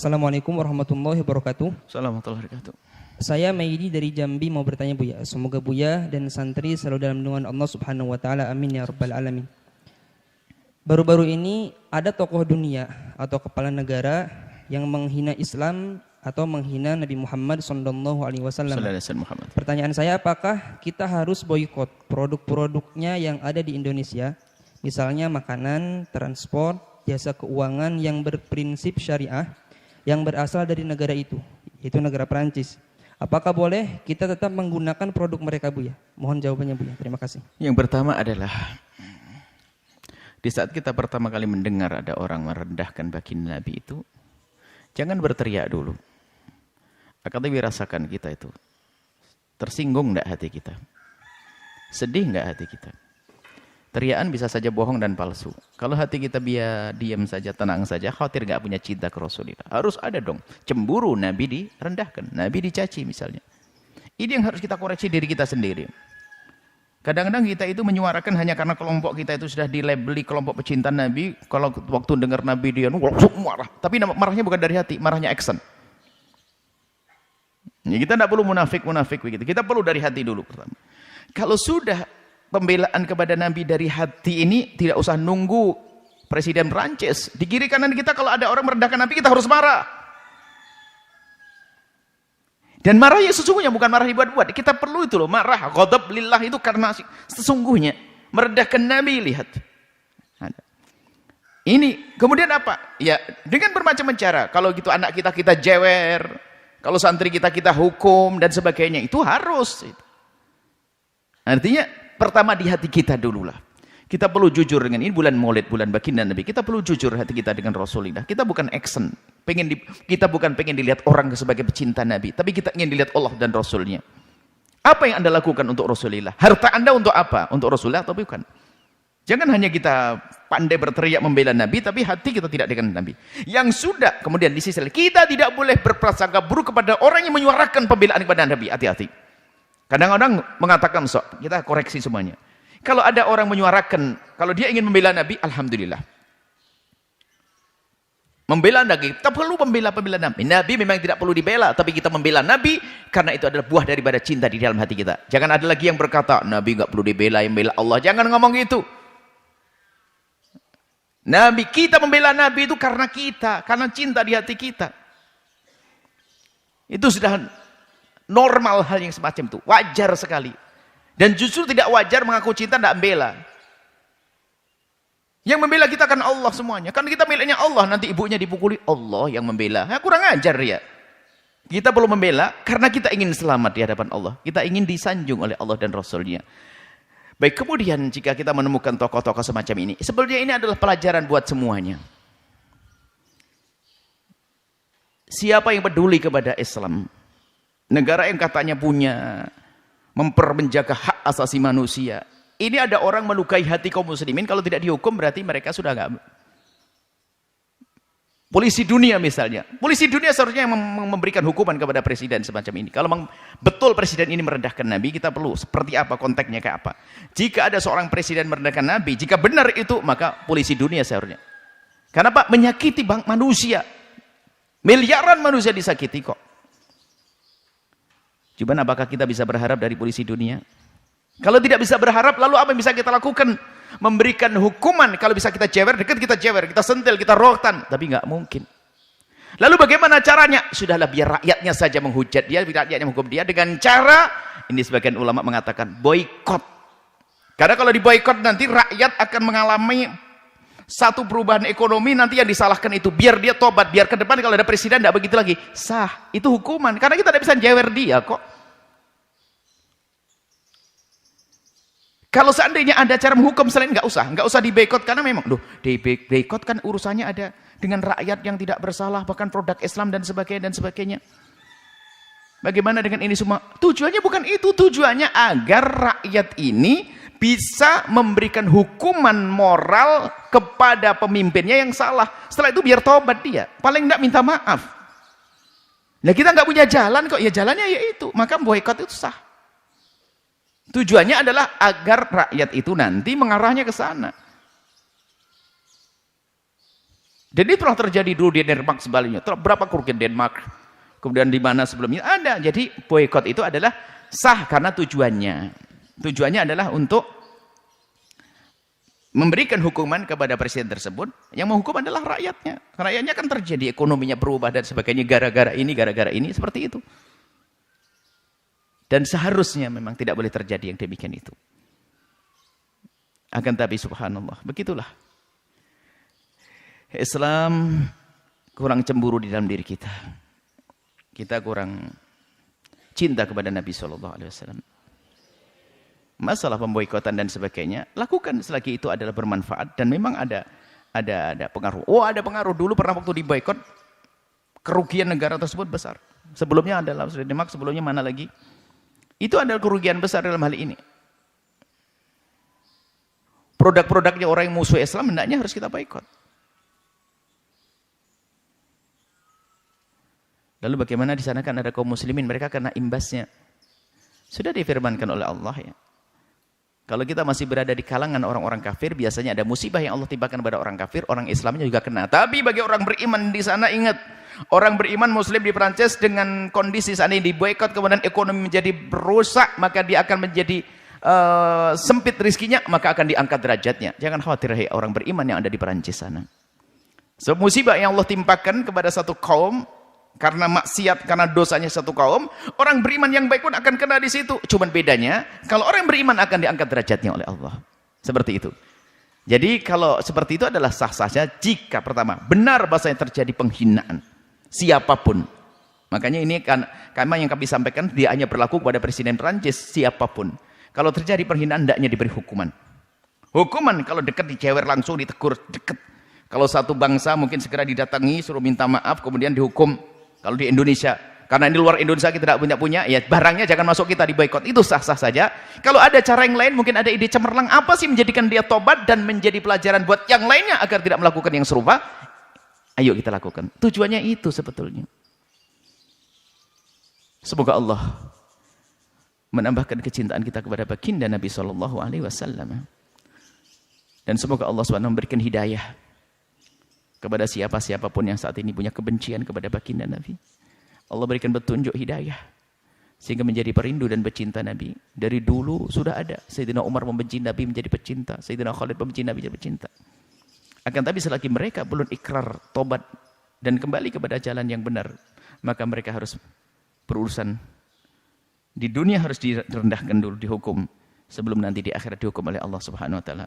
Assalamualaikum warahmatullahi wabarakatuh. Assalamualaikum warahmatullahi wabarakatuh. Saya Maidi dari Jambi mau bertanya Buya. Semoga Buya dan santri selalu dalam lindungan Allah Subhanahu wa taala. Amin ya rabbal alamin. Baru-baru ini ada tokoh dunia atau kepala negara yang menghina Islam atau menghina Nabi Muhammad SAW. Pertanyaan saya, apakah kita harus boikot produk-produknya yang ada di Indonesia, misalnya makanan, transport, jasa keuangan yang berprinsip syariah, yang berasal dari negara itu, yaitu negara Perancis? Apakah boleh kita tetap menggunakan produk mereka, Buya? Mohon jawabannya, Buya. Terima kasih. Yang pertama adalah, di saat kita pertama kali mendengar ada orang merendahkan baginda Nabi itu, jangan berteriak dulu. Akan tapi rasakan kita itu. Tersinggung enggak hati kita? Sedih enggak hati kita? Teriakan bisa saja bohong dan palsu. Kalau hati kita biar diam saja, tenang saja, khawatir enggak punya cinta ke Rasulullah. Harus ada dong. Cemburu Nabi direndahkan, Nabi dicaci misalnya. Ini yang harus kita koreksi diri kita sendiri. Kadang-kadang kita itu menyuarakan hanya karena kelompok kita itu sudah dilabeli kelompok pecinta Nabi. Kalau waktu dengar Nabi dia marah. Tapi marahnya bukan dari hati, marahnya action. Ya, kita tidak perlu munafik begitu. Kita perlu dari hati dulu pertama. Kalau sudah pembelaan kepada Nabi dari hati ini, tidak usah nunggu Presiden Prancis. Di kiri kanan kita kalau ada orang merendahkan Nabi, kita harus marah. Dan marahnya sesungguhnya bukan marah dibuat-buat. Kita perlu itu loh, marah, ghadab lillah itu karena sesungguhnya merendahkan Nabi, lihat. Ini kemudian apa? Ya, dengan bermacam cara. Kalau gitu anak kita jewer, kalau santri kita hukum dan sebagainya, itu harus. Artinya pertama di hati kita dululah. Kita perlu jujur dengan ini bulan Maulid, bulan baginda Nabi. Kita perlu jujur hati kita dengan Rasulullah. Kita bukan action. Kita bukan pengen dilihat orang sebagai pecinta Nabi, tapi kita ingin dilihat Allah dan Rasulnya. Apa yang Anda lakukan untuk Rasulullah? Harta Anda untuk apa? Untuk Rasulullah atau bukan? Jangan hanya kita pandai berteriak membela Nabi, tapi hati kita tidak dengan Nabi. Yang sudah, kemudian di sisi lain, kita tidak boleh berprasangka buruk kepada orang yang menyuarakan pembelaan kepada Nabi. Hati-hati. Kadang-kadang mengatakan, kita koreksi semuanya. Kalau ada orang menyuarakan, kalau dia ingin membela Nabi, alhamdulillah. Membela Nabi, kita perlu membela Nabi. Nabi memang tidak perlu dibela, tapi kita membela Nabi karena itu adalah buah daripada cinta di dalam hati kita. Jangan ada lagi yang berkata, Nabi nggak perlu dibela, yang membela Allah. Jangan ngomong gitu. Nabi, kita membela Nabi itu karena cinta di hati kita. Itu sudah normal hal yang semacam itu, wajar sekali. Dan justru tidak wajar mengaku cinta tidak membela. Yang membela kita kan Allah semuanya. Kan kita miliknya Allah, nanti ibunya dipukuli, Allah yang membela. Ya, kurang ajar ya. Kita perlu membela karena kita ingin selamat di hadapan Allah. Kita ingin disanjung oleh Allah dan Rasulnya. Baik, kemudian jika kita menemukan tokoh-tokoh semacam ini, sebenarnya ini adalah pelajaran buat semuanya. Siapa yang peduli kepada Islam? Negara yang katanya punya menjaga hak asasi manusia. Ini ada orang melukai hati kaum muslimin, kalau tidak dihukum berarti mereka sudah enggak. Polisi dunia misalnya. Polisi dunia seharusnya yang memberikan hukuman kepada presiden semacam ini. Kalau memang betul presiden ini merendahkan Nabi, kita perlu seperti apa, konteksnya kayak apa. Jika ada seorang presiden merendahkan Nabi, jika benar itu, maka polisi dunia seharusnya. Karena Pak, menyakiti manusia. Miliaran manusia disakiti kok. Cuman apakah kita bisa berharap dari polisi dunia? Kalau tidak bisa berharap, lalu apa yang bisa kita lakukan? Memberikan hukuman. Kalau bisa kita jewer, dekat kita jewer, kita sentil, kita rohtan. Tapi nggak mungkin. Lalu bagaimana caranya? Sudahlah, biar rakyatnya saja menghujat dia, biar rakyatnya menghukum dia dengan cara, ini sebagian ulama mengatakan boikot. Karena kalau diboikot nanti rakyat akan mengalami satu perubahan ekonomi, nanti yang disalahkan itu biar dia tobat, biar ke depan kalau ada presiden tidak begitu lagi. Sah, itu hukuman. Karena kita tidak bisa jewer dia kok. Kalau seandainya ada cara menghukum selain, nggak usah diboikot, karena memang diboikot kan urusannya ada dengan rakyat yang tidak bersalah, bahkan produk Islam dan sebagainya. Bagaimana dengan ini semua? Tujuannya bukan itu, tujuannya agar rakyat ini bisa memberikan hukuman moral kepada pemimpinnya yang salah. Setelah itu biar tobat dia, paling nggak minta maaf. Nah, kita nggak punya jalan kok, ya jalannya yaitu, maka boikot itu sah. Tujuannya adalah agar rakyat itu nanti mengarahnya ke sana. Dan itu telah terjadi dulu di Denmark sebaliknya. Berapa kerugian Denmark? Kemudian di mana sebelumnya? Ada. Jadi boykot itu adalah sah karena tujuannya. Tujuannya adalah untuk memberikan hukuman kepada presiden tersebut. Yang menghukum adalah rakyatnya. Rakyatnya kan terjadi ekonominya berubah dan sebagainya gara-gara ini, seperti itu. Dan seharusnya memang tidak boleh terjadi yang demikian itu. Akan tapi subhanallah, begitulah. Islam kurang cemburu di dalam diri kita. Kita kurang cinta kepada Nabi SAW. Masalah pemboikotan dan sebagainya, lakukan selagi itu adalah bermanfaat dan memang ada pengaruh. Oh, ada pengaruh. Dulu pernah waktu diboikot, kerugian negara tersebut besar. Sebelumnya adalah Denmark, sebelumnya mana lagi? Itu adalah kerugian besar dalam hal ini. Produk-produknya orang yang musuh Islam hendaknya harus kita boikot. Lalu bagaimana di sana kan ada kaum muslimin, mereka kena imbasnya. Sudah difirmankan oleh Allah ya. Kalau kita masih berada di kalangan orang-orang kafir, biasanya ada musibah yang Allah timpakan kepada orang kafir, orang Islamnya juga kena. Tapi bagi orang beriman di sana, ingat, orang beriman muslim di Perancis dengan kondisi saat ini diboikot, kemudian ekonomi menjadi rusak, maka dia akan menjadi sempit rizkinya, maka akan diangkat derajatnya. Jangan khawatir, hai orang beriman yang ada di Perancis sana. So, musibah yang Allah timpakan kepada satu kaum, karena maksiat, karena dosanya satu kaum, orang beriman yang baik pun akan kena di situ. Cuman bedanya, kalau orang beriman akan diangkat derajatnya oleh Allah. Seperti itu. Jadi kalau seperti itu adalah sah-sah saja jika pertama, benar bahasanya terjadi penghinaan. Siapapun. Makanya ini kan yang kami sampaikan, dia hanya berlaku kepada Presiden Perancis, siapapun. Kalau terjadi penghinaan, hendaknya diberi hukuman. Hukuman kalau dekat dicewer langsung, ditegur, dekat. Kalau satu bangsa mungkin segera didatangi, suruh minta maaf, kemudian dihukum. Kalau di Indonesia, karena di luar Indonesia kita tidak punya, ya barangnya jangan masuk, kita diboikot. Itu sah-sah saja. Kalau ada cara yang lain, mungkin ada ide cemerlang, apa sih menjadikan dia tobat dan menjadi pelajaran buat yang lainnya agar tidak melakukan yang serupa? Ayo kita lakukan. Tujuannya itu sebetulnya. Semoga Allah menambahkan kecintaan kita kepada baginda Nabi SAW. Dan semoga Allah SWT memberikan hidayah kepada siapapun yang saat ini punya kebencian kepada baginda Nabi. Allah berikan petunjuk hidayah sehingga menjadi perindu dan pecinta Nabi. Dari dulu sudah ada. Sayyidina Umar membenci Nabi menjadi pecinta. Sayyidina Khalid membenci Nabi menjadi pecinta. Akan tapi selagi mereka belum ikrar tobat dan kembali kepada jalan yang benar, maka mereka harus berurusan di dunia, harus direndahkan dulu, dihukum, sebelum nanti di akhirat dihukum oleh Allah Subhanahu wa taala.